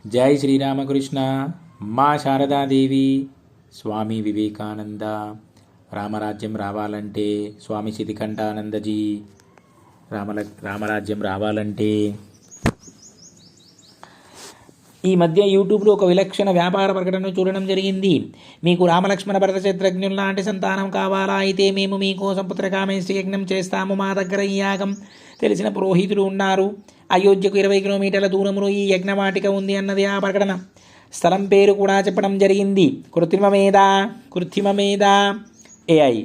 జై శ్రీరామకృష్ణ. మా శారదాదేవి, స్వామి వివేకానంద. రామరాజ్యం రావాలంటే స్వామి సిద్ధికంఠానందజీ. రామరాజ్యం రావాలంటే ఈ మధ్య యూట్యూబ్లో ఒక విలక్షణ వ్యాపార ప్రకటన చూడడం జరిగింది. మీకు రామలక్ష్మణ భరత శత్రుఘ్నుల లాంటి సంతానం కావాలా? అయితే మేము మీకోసం పుత్రకామేష్టి యజ్ఞం చేస్తాము. మా దగ్గర ఈ యాగం తెలిసిన పురోహితులు ఉన్నారు. అయోధ్యకు 20 కిలోమీటర్ల దూరంలో ఈ యజ్ఞవాటిక ఉంది అన్నది ఆ ప్రకటన. స్థలం పేరు కూడా చెప్పడం జరిగింది. కృత్రిమ మీద ఏఐ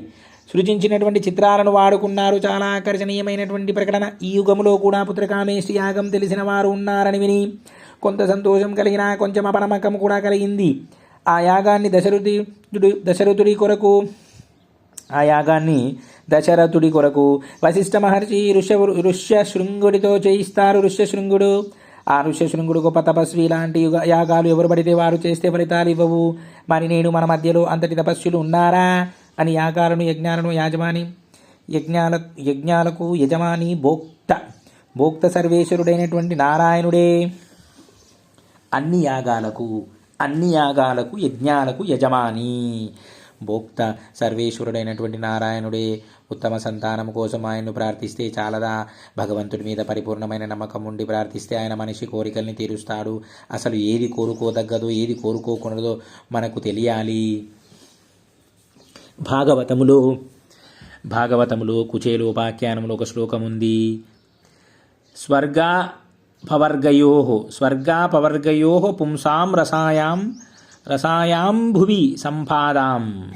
సృజించినటువంటి చిత్రాలను వాడుకున్నారు. చాలా ఆకర్షణీయమైనటువంటి ప్రకటన. ఈ యుగంలో కూడా పుత్రకామేష్టి యాగం తెలిసిన వారు ఉన్నారని విని కొంత సంతోషం కలిగిన, కొంచెం అపనమ్మకం కూడా కలిగింది. ఆ యాగాన్ని దశరథుడి కొరకు వశిష్ఠ మహర్షి ఋష్యశృంగుడితో చేయిస్తారు. ఆ ఋష్యశృంగుడు గొప్ప తపస్వి. ఇలాంటి యాగాలు ఎవరు పడితే వారు చేస్తే ఫలితాలు ఇవ్వవు. మరి నేను మన మధ్యలో అంతటి తపస్సులు ఉన్నారా అని యాగాలను యజ్ఞాలకు యజమాని భోక్త సర్వేశ్వరుడైనటువంటి నారాయణుడే. అన్ని యాగాలకు యజ్ఞాలకు యజమాని భోక్త సర్వేశ్వరుడైనటువంటి నారాయణుడే. ఉత్తమ సంతానం కోసం ఆయన్ను ప్రార్థిస్తే చాలదా? భగవంతుడి మీద పరిపూర్ణమైన నమ్మకం ఉండి ప్రార్థిస్తే ఆయన మనిషి కోరికల్ని తీరుస్తాడు. అసలు ఏది కోరుకోదగ్గదో ఏది కోరుకోకూడదో మనకు తెలియాలి. భాగవతములో కుచేలోపాఖ్యానంలో ఒక శ్లోకం ఉంది. స్వర్గాపవర్గయో పుంసాం రసాయాం భువి సంపాదాం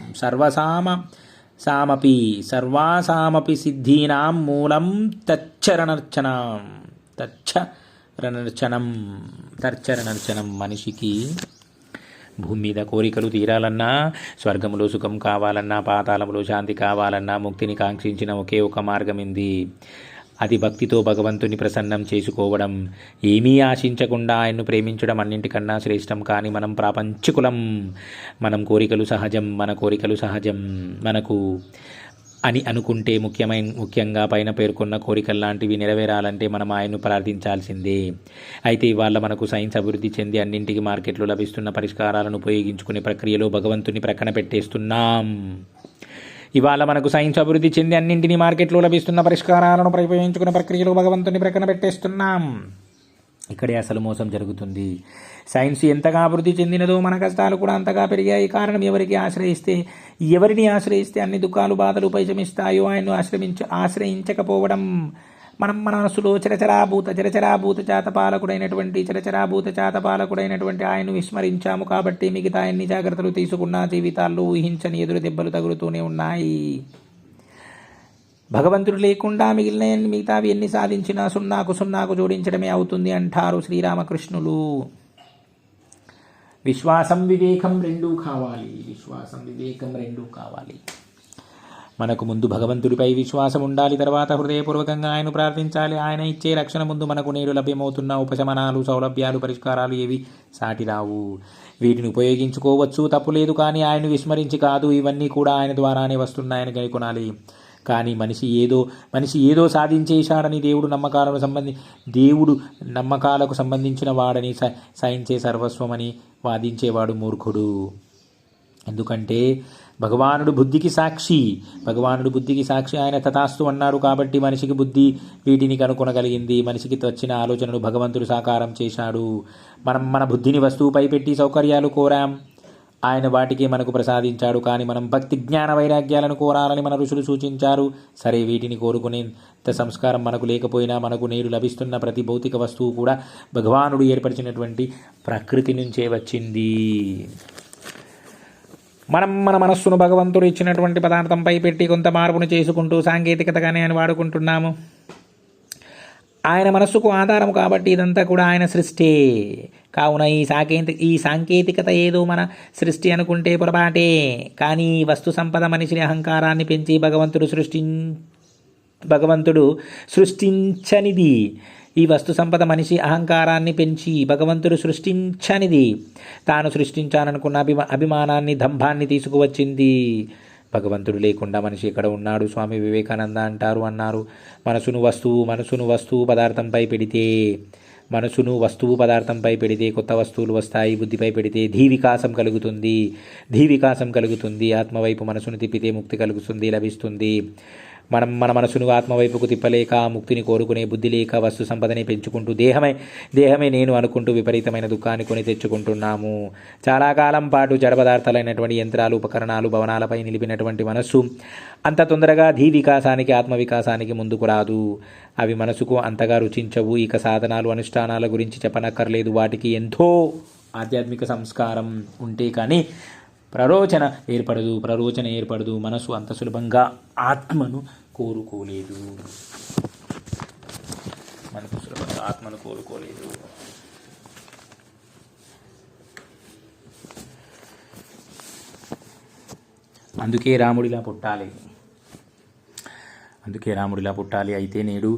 సర్వాసామపి సిద్ధీనాం మూలం తర్చరణర్చనం. మనిషికి భూమి మీద కోరికలు తీరాలన్నా, స్వర్గములో సుఖం కావాలన్నా, పాతాళములో శాంతి కావాలన్నా ముక్తిని కాంక్షించిన ఒకే ఒక మార్గం ఉంది. అది భక్తితో భగవంతుని ప్రసన్నం చేసుకోవడం, ఏమీ ఆశించకుండా ఆయన్ను ప్రేమించడం అన్నింటికన్నా శ్రేష్టం. కానీ మనం ప్రాపంచికులం. మన కోరికలు సహజం మనకు అని అనుకుంటే ముఖ్యంగా పైన పేర్కొన్న కోరికలు లాంటివి నెరవేరాలంటే మనం ఆయన్ను ప్రార్థించాల్సిందే. అయితే ఇవాళ మనకు సైన్స్ అభివృద్ధి చెంది అన్నింటికి మార్కెట్లో లభిస్తున్న పరిష్కారాలను ఉపయోగించుకునే ప్రక్రియలో భగవంతుని ప్రక్కన పెట్టేస్తున్నాం. ఇవాళ మనకు సైన్స్ అభివృద్ధి చెంది అన్నింటినీ మార్కెట్లో లభిస్తున్న పరిష్కారాలను ఉపయోగించుకునే ప్రక్రియలో భగవంతుని ప్రక్కన పెట్టేస్తున్నాం. ఇక్కడే అసలు మోసం జరుగుతుంది. సైన్స్ ఎంతగా అభివృద్ధి చెందినదో మన కష్టాలు కూడా అంతగా పెరిగాయి. కారణం ఎవరిని ఆశ్రయిస్తే అన్ని దుఃఖాలు బాధలు పైచమిస్తాయో ఆయన్ను ఆశ్రయించకపోవడం. మనం మన మనసులో చరచరాభూత చాతపాలకుడైనటువంటి ఆయన్ను విస్మరించాము. కాబట్టి మిగతా ఎన్ని జాగ్రత్తలు తీసుకున్నా జీవితాల్లో ఊహించని ఎదురు దెబ్బలు తగులుతూనే ఉన్నాయి. భగవంతుడు లేకుండా మిగతావి ఎన్ని సాధించినా సున్నాకు జోడించడమే అవుతుంది అంటారు శ్రీరామకృష్ణులు. విశ్వాసం వివేకం రెండూ కావాలి. మనకు ముందు భగవంతుడిపై విశ్వాసం ఉండాలి. తర్వాత హృదయపూర్వకంగా ఆయన ప్రార్థించాలి. ఆయన ఇచ్చే రక్షణ ముందు మనకు నేడు లభ్యమవుతున్న ఉపశమనాలు, సౌలభ్యాలు, పరిష్కారాలు ఏవి సాటిరావు. వీటిని ఉపయోగించుకోవచ్చు, తప్పులేదు. కానీ ఆయన్ను విస్మరించి కాదు. ఇవన్నీ కూడా ఆయన ద్వారానే వస్తున్నాయని గైకొనాలి. కానీ మనిషి ఏదో సాధించేశాడని దేవుడు నమ్మకాలకు సంబంధించిన వాడని, సైన్సే సర్వస్వమని వాదించేవాడు మూర్ఖుడు. ఎందుకంటే భగవానుడు బుద్ధికి సాక్షి. ఆయన తథాస్తు అన్నాడు. కాబట్టి మనిషికి బుద్ధి వీటిని కనుగొనగలిగింది. మనిషికి వచ్చిన ఆలోచనలు భగవంతుడు సాకారం చేశాడు. మనం మన బుద్ధిని వస్తువుపై పెట్టి సౌకర్యాలు కోరాం. ఆయన వాటికి మనకు ప్రసాదించాడు. కానీ మనం భక్తి, జ్ఞాన, వైరాగ్యాలను కోరాలని మన ఋషులు సూచించారు. సరే, వీటిని కోరుకునేంత సంస్కారం మనకు లేకపోయినా మనకు నేడు లభిస్తున్న ప్రతి భౌతిక వస్తువు కూడా భగవానుడు ఏర్పరిచినటువంటి ప్రకృతి నుంచే వచ్చింది. మనం మన మనస్సును భగవంతుడు ఇచ్చినటువంటి పదార్థంపై పెట్టి కొంత మార్పును చేసుకుంటూ సాంకేతికతగానే అని వాడుకుంటున్నాము. ఆయన మనస్సుకు ఆధారం కాబట్టి ఇదంతా కూడా ఆయన సృష్టి. కావున ఈ సాంకేతికత ఏదో మన సృష్టి అనుకుంటే పొరపాటే. కానీ వస్తు సంపద మనిషిని అహంకారాన్ని పెంచి భగవంతుడు సృష్టించనిది. ఈ వస్తు సంపద మనిషి అహంకారాన్ని పెంచి భగవంతుడు సృష్టించనిది. తాను సృష్టించాలనుకున్న అభిమానాన్ని, దంభాన్ని తీసుకువచ్చింది. భగవంతుడు లేకుండా మనిషి ఎక్కడ ఉన్నాడు? స్వామి వివేకానంద అన్నారు, మనసును వస్తువు పదార్థంపై పెడితే మనసును వస్తువు పదార్థంపై పెడితే కొత్త వస్తువులు వస్తాయి, బుద్ధిపై పెడితే ధీవికాసం కలుగుతుంది. ఆత్మవైపు మనసును తిప్పితే ముక్తి కలుగుతుంది, లభిస్తుంది. మన మనసును ఆత్మవైపుకు తిప్పలేక ముక్తిని కోరుకునే బుద్ధి లేక వస్తు సంపదని పెంచుకుంటూ దేహమే నేను అనుకుంటూ విపరీతమైన దుఃఖాన్ని కొని తెచ్చుకుంటున్నాము. చాలా కాలం పాటు జడ పదార్థాలైనటువంటి యంత్రాలు, ఉపకరణాలు, భవనాలపై నిలిపినటువంటి మనస్సు అంత తొందరగా వికాసానికి, ఆత్మవికాసానికి ముందుకు రాదు. అవి మనసుకు అంతగా రుచించవు. ఇక సాధనాలు, అనుష్ఠానాల గురించి చెప్పనక్కర్లేదు. వాటికి ఎంతో ఆధ్యాత్మిక సంస్కారం ఉంటే కానీ ప్రరోచన ఏర్పడదు. మనసు అంత సులభంగా ఆత్మను కోరుకోలేదు. అందుకే రాముడిలా పుట్టాలి. అయితే నేడు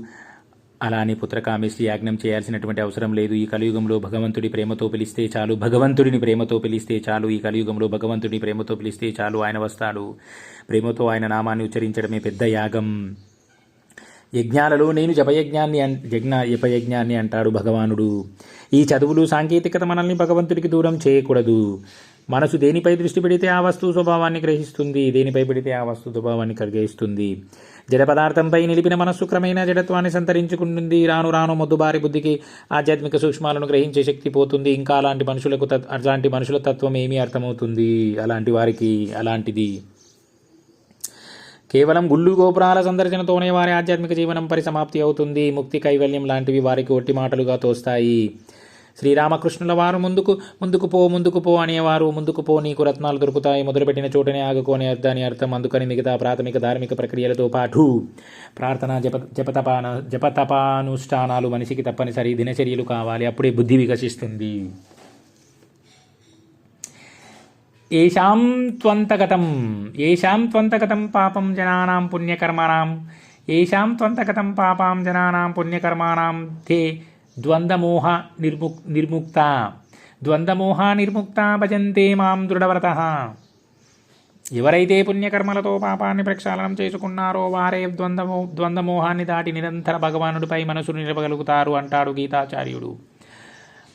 అలానే పుత్రకామేష్టి యాజ్ఞం చేయాల్సినటువంటి అవసరం లేదు. ఈ కలియుగంలో భగవంతుడిని ప్రేమతో పిలిస్తే చాలు. ఈ కలియుగంలో భగవంతుడిని ప్రేమతో పిలిస్తే చాలు, ఆయన వస్తాడు. ప్రేమతో ఆయన నామాన్ని ఉచ్చరించడమే పెద్ద యాగం. యజ్ఞాలలో నేను జపయజ్ఞాన్ని అంటాడు భగవానుడు. ఈ చదువులు, సాంకేతికత మనల్ని భగవంతుడికి దూరం చేయకూడదు. మనసు దేనిపై దృష్టి పెడితే ఆ వస్తువు స్వభావాన్ని గ్రహిస్తుంది. జడ పదార్థంపై నిలిపిన మనస్సు క్రమేణా జడత్వాన్ని సంతరించుకుంటుంది. రాను మొద్దుబారి బుద్ధికి ఆధ్యాత్మిక సూక్ష్మాలను గ్రహించే శక్తి పోతుంది. ఇంకా అలాంటి మనుషుల తత్వం ఏమీ అర్థమవుతుంది అలాంటి వారికి? అలాంటిది కేవలం గుళ్ళు గోపురాల సందర్శనతోనే వారి ఆధ్యాత్మిక జీవనం పరిసమాప్తి అవుతుంది. ముక్తి, కైవల్యం లాంటివి వారికి ఒట్టి మాటలుగా తోస్తాయి. శ్రీరామకృష్ణుల వారు ముందుకు పో అనేవారు. ముందుకు పో, నీకు రత్నాలు దొరుకుతాయి, మొదలుపెట్టిన చోటనే ఆగుకోని దాని అర్థం. అందుకని మిగతా ప్రాథమిక ధార్మిక ప్రక్రియలతో పాటు ప్రార్థన, జపతపానుష్ఠానాలు మనిషికి తప్పనిసరి దినచర్యలు కావాలి. అప్పుడే బుద్ధి వికసిస్తుంది. ఏషాం త్వంతగతం పాపం జనానాం పుణ్యకర్మాణం తే ద్వంద్వమోహ నిర్ముక్త భజంతే మాం దృఢవ్రతః. ఎవరైతే పుణ్యకర్మలతో పాపాన్ని ప్రక్షాళనం చేసుకున్నారో వారే ద్వంద్వమోహాన్ని దాటి నిరంతర భగవానుడిపై మనసును నిలపగలుగుతారు అంటాడు గీతాచార్యుడు.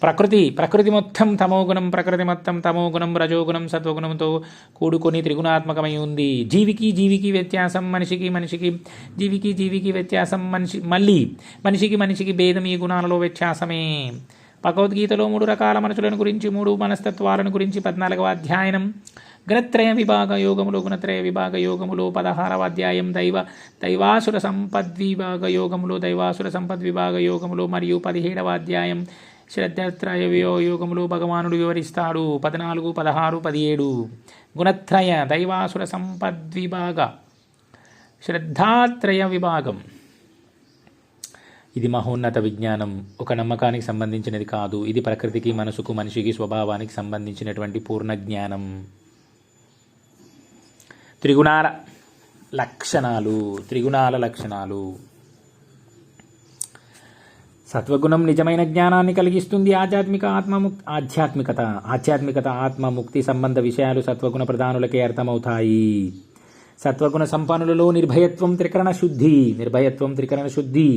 ప్రకృతి మొత్తం తమోగుణం, రజోగుణం, సత్వగుణంతో కూడుకొని త్రిగుణాత్మకమై ఉంది. జీవికి వ్యత్యాసం, జీవికి వ్యత్యాసం, మనిషికి భేదం ఈ గుణాలలో వ్యత్యాసమే. భగవద్గీతలో 3 రకాల మనుషులను గురించి, 3 మనస్తత్వాలను గురించి 14వ అధ్యాయం గుణత్రయ విభాగ యోగములు 16వ అధ్యాయం దైవాసుర సంపద్విభాగ యోగములు మరియు 17వ అధ్యాయం శ్రద్ధాత్రయ యోగములు భగవానుడు వివరిస్తాడు. 14, 16, 17 గుణత్రయ, దైవాసుర సంపద్విభాగ, శ్రద్ధాత్రయ విభాగం. ఇది మహోన్నత విజ్ఞానం. ఒక నమ్మకానికి సంబంధించినది కాదు. ఇది ప్రకృతికి, మనసుకు, మనిషికి స్వభావానికి సంబంధించినటువంటి పూర్ణ జ్ఞానం. త్రిగుణాల లక్షణాలు. సత్వగుణం నిజమైన జ్ఞానాన్ని కలిగిస్తుంది. ఆధ్యాత్మికత, ఆత్మముక్తి సంబంధ విషయాలు సత్వగుణ ప్రధానులకే అర్థమవుతాయి. సత్వగుణ సంపన్నులలో నిర్భయత్వం త్రికరణ శుద్ధి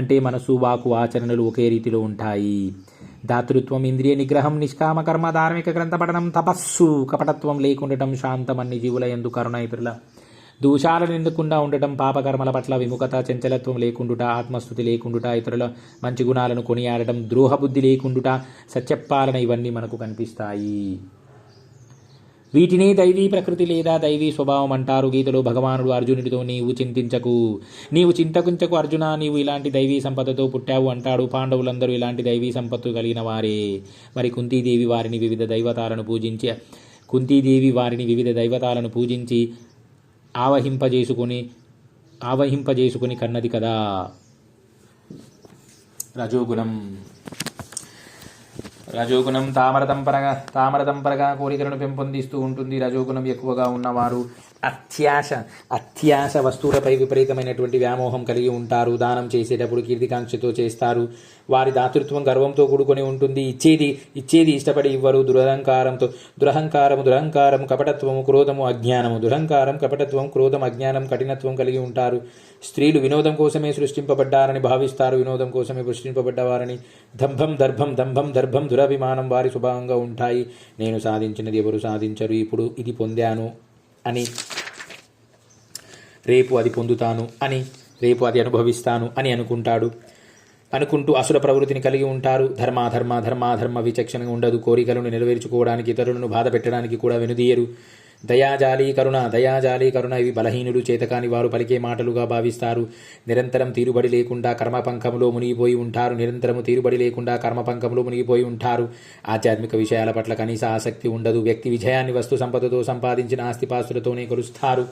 అంటే మనసు, వాకు, ఆచరణలు ఒకే రీతిలో ఉంటాయి. దాతృత్వం, ఇంద్రియ నిగ్రహం, నిష్కామ కర్మ, ధార్మిక గ్రంథ పఠనం, తపస్సు, కపటత్వం లేకుండటం, శాంతం, అన్ని జీవుల యందు కరుణ, ఇతరుల దోషాలను ఎందుకుండా ఉండటం, పాపకర్మల పట్ల విముఖత, చంచలత్వం లేకుండుట, ఆత్మస్థుతి లేకుండుట, ఇతరుల మంచి గుణాలను కొనియాడటం, ద్రోహబుద్ధి లేకుండుట, సత్యపాలన, ఇవన్నీ మనకు కనిపిస్తాయి. వీటినే దైవీ ప్రకృతి లేదా దైవీ స్వభావం అంటారు. గీతలో భగవానుడు అర్జునుడితో నీవు చింతకుంచకు అర్జున, నీవు ఇలాంటి దైవీ సంపదతో పుట్టావు అంటాడు. పాండవులందరూ ఇలాంటి దైవీ సంపత్తు కలిగిన వారే. మరి కుంతీదేవి వారిని వివిధ దైవతాలను పూజించి ఆవహింపజేసుకుని కన్నది కదా. రజోగుణం తామరతంపరగా కోరికలను పెంపొందిస్తూ ఉంటుంది. రజోగుణం ఎక్కువగా ఉన్నవారు అత్యాశ వస్తువులపై విపరీతమైనటువంటి వ్యామోహం కలిగి ఉంటారు. దానం చేసేటప్పుడు కీర్తికాంక్షతో చేస్తారు. వారి దాతృత్వం గర్వంతో కూడుకొని ఉంటుంది. ఇచ్చేది ఇష్టపడి ఇవ్వరు. దురహంకారము కపటత్వము క్రోధము అజ్ఞానము. దురహంకారం కపటత్వం క్రోధం అజ్ఞానం కఠినత్వం కలిగి ఉంటారు. స్త్రీలు వినోదం కోసమే సృష్టింపబడ్డారని భావిస్తారు. వినోదం కోసమే సృష్టింపబడ్డవారని. దంభం దురభిమానం వారి స్వభావంగా ఉంటాయి. నేను సాధించినది ఎవరు సాధించరు. ఇప్పుడు ఇది పొందాను అని, రేపు అది పొందుతాను అని, రేపు అది అనుభవిస్తాను అని అనుకుంటూ అసుర ప్రవృత్తిని కలిగి ఉంటారు. ధర్మ విచక్షణ ఉండదు. కోరికలను నెరవేర్చుకోవడానికి ఇతరులను బాధ పెట్టడానికి కూడా వెనుదీయరు. దయాజాలి కరుణ ఇవి బలహీనులు చేతకాని వారు పలికే మాటలుగా భావిస్తారు. నిరంతరం తీరుబడి లేకుండా కర్మపంకంలో మునిగిపోయి ఉంటారు. ఆధ్యాత్మిక విషయాల పట్ల కనీస ఆసక్తి ఉండదు. వ్యక్తి విజయాన్ని వస్తు సంపదతో సంపాదించిన ఆస్తిపాస్తులతోనే కొలుస్తారు.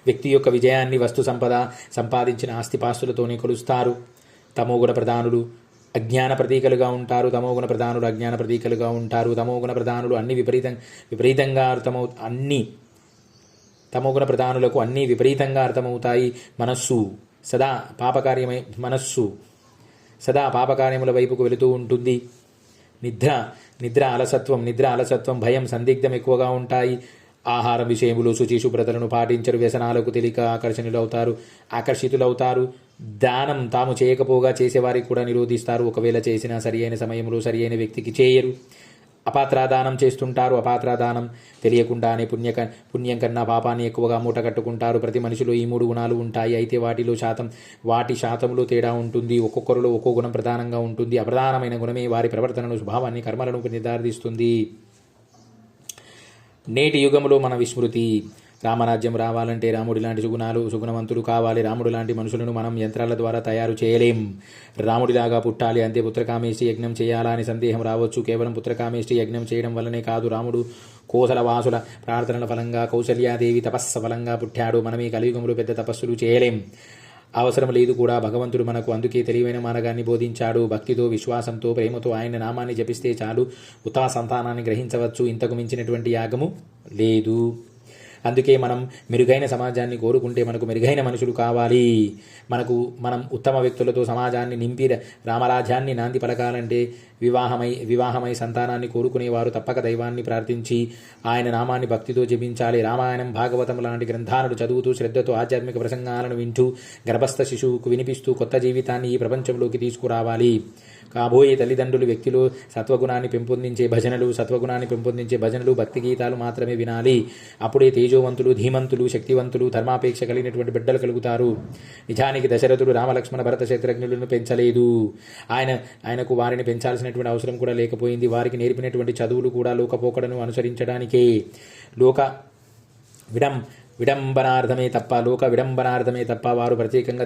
వ్యక్తి యొక్క విజయాన్ని వస్తు సంపద సంపాదించిన ఆస్తిపాస్తులతోనే కొలుస్తారు. తమోగుణ ప్రధానులు అజ్ఞాన ప్రతీకలుగా ఉంటారు. తమోగుణ ప్రధానులు తమోగుణ ప్రధానులకు అన్ని విపరీతంగా అర్థమవుతాయి. మనస్సు సదా పాపకార్యముల వైపుకు వెళుతూ ఉంటుంది. నిద్ర అలసత్వం భయం సందిగ్ధం ఎక్కువగా ఉంటాయి. ఆహారం విషయములు శుచి శుభ్రతలను పాటించరు. వ్యసనాలకు తెలియక ఆకర్షితులవుతారు. దానం తాము చేయకపోగా చేసేవారికి కూడా నిరోధిస్తారు. ఒకవేళ చేసినా సరి అయిన సమయంలో సరి అయిన వ్యక్తికి చేయరు. అపాత్రాదానం చేస్తుంటారు. అపాత్రాదానం తెలియకుండానే పుణ్యం కన్నా పాపాన్ని ఎక్కువగా మూట కట్టుకుంటారు. ప్రతి మనిషిలో ఈ 3 గుణాలు ఉంటాయి. అయితే వాటి శాతంలో తేడా ఉంటుంది. ఒక్కొక్కరిలో ఒక్కో గుణం ప్రధానంగా ఉంటుంది. అప్రధానమైన గుణమే వారి ప్రవర్తనను, స్వభావాన్ని, కర్మలను నిర్ధారిస్తుంది. నేటి యుగంలో మన విస్మృతి. రామరాజ్యం రావాలంటే రాముడి లాంటి సుగుణవంతులు కావాలి. రాముడు లాంటి మనుషులను మనం యంత్రాల ద్వారా తయారు చేయలేం. రాముడిలాగా పుట్టాలి అంతే. పుత్రకామేష్టి యజ్ఞం చేయాలా అని సందేహం రావచ్చు. కేవలం పుత్రకామేష్టి యజ్ఞం చేయడం వల్లనే కాదు. రాముడు కోసల వాసుల ప్రార్థనల ఫలంగా, కౌసల్యాదేవి తపస్సు ఫలంగా పుట్టాడు. మనం ఈ కలియుగంలో పెద్ద తపస్సులు చేయలేం, అవసరం లేదు కూడా. భగవంతుడు మనకు అందుకే తెలివైన మార్గాన్ని బోధించాడు. భక్తితో, విశ్వాసంతో, ప్రేమతో ఆయన నామాన్ని జపిస్తే చాలు ఉత్తమ సంతానాన్ని గ్రహించవచ్చు. ఇంతకు మించినటువంటి యాగము లేదు. అందుకే మనం మెరుగైన సమాజాన్ని కోరుకుంటే మనకు మెరుగైన మనుషులు కావాలి. మనం ఉత్తమ వ్యక్తులతో సమాజాన్ని నింపి రామరాజ్యాన్ని నాంది పలకాలంటే వివాహమై సంతానాన్ని కోరుకునేవారు తప్పక దైవాన్ని ప్రార్థించి ఆయన నామాన్ని భక్తితో జపించాలి. రామాయణం, భాగవతం లాంటి గ్రంథాలను చదువుతూ శ్రద్ధతో ఆధ్యాత్మిక ప్రసంగాలను వింటూ గర్భస్థ శిశువుకు వినిపిస్తూ కొత్త జీవితాన్ని ఈ ప్రపంచంలోకి తీసుకురావాలి. కాబోయే తల్లిదండ్రులు వ్యక్తిలో సత్వగుణాన్ని పెంపొందించే భజనలు, భక్తి గీతాలు మాత్రమే వినాలి. అప్పుడే తేజోవంతులు, ధీమంతులు, శక్తివంతులు, ధర్మాపేక్ష కలిగినటువంటి బిడ్డలు కలుగుతారు. నిజానికి దశరథుడు రామలక్ష్మణ భరత శత్రుఘ్నులను పెంచలేదు. ఆయనకు వారిని పెంచాల్సినటువంటి అవసరం కూడా లేకపోయింది. వారికి నేర్పినటువంటి చదువులు కూడా లోకపోకడను అనుసరించడానికే. లోక విడంబనార్థమే తప్ప వారు ప్రత్యేకంగా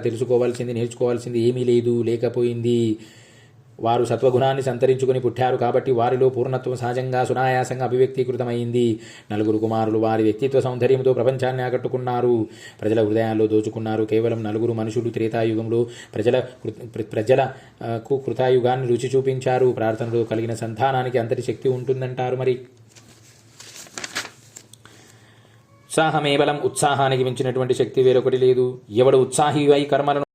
నేర్చుకోవాల్సింది ఏమీ లేకపోయింది. వారు సత్వగుణాన్ని సంతరించుకుని పుట్టారు కాబట్టి వారిలో పూర్ణత్వం సహజంగా సునాయాసంగా అభివ్యక్తీకృతమైంది. 9 కుమారులు వారి వ్యక్తిత్వ సౌందర్యంతో ప్రపంచాన్ని ఆకట్టుకున్నారు, ప్రజల హృదయాల్లో దోచుకున్నారు. కేవలం 9 మనుషులు త్రేతాయుగంలో ప్రజలకు కృతాయుగాన్ని రుచి చూపించారు. ప్రార్థనలో కలిగిన సంతానానికి అంతటి శక్తి ఉంటుందంటారు. మరి ఉత్సాహమే బలం. ఉత్సాహానికి మించినటువంటి శక్తి వేరొకటి లేదు. ఎవడు ఉత్సాహి అయి కర్మలను